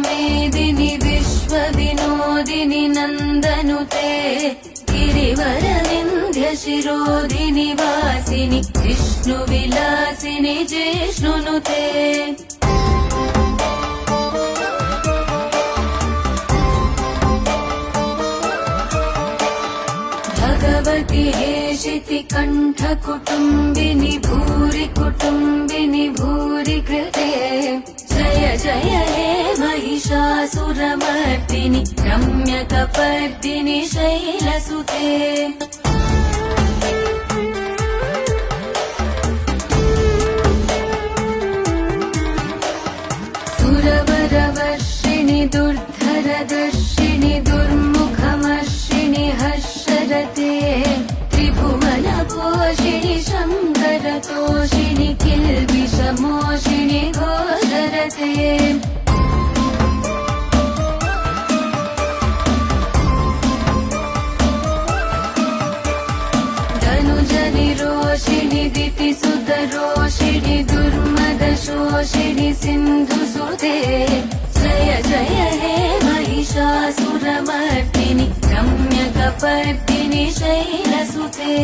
मेदिनि विश्वविनोदिनि नन्दनुते गिरिवरविन्ध्यशिरोधिनि वासिनि विष्णुविलासिनि जिष्णुनुते भगवति हेशिति कण्ठकुटुम्बिनि भूरि कुटुम्बिनि भूरि कृते जय जय हे महिषासुरमर्दिनि रम्यकपर्दिनि शैलसुते सुरवरवर्षिणि दुर्धरदर्शिनि दुर्मुखमर्षिणि हर्षरते त्रिभुवनपोषिणि शङ्करतोषिणि किल्बिषमोषिणि घोषरते धनुजनिरोषिणि दितिसुतरोषिणि दुर्मदशोषिणि सिन्धुसुते जय जय हे महिषासुरमर्दिनि रम्यकपर्दिनि शैलसुते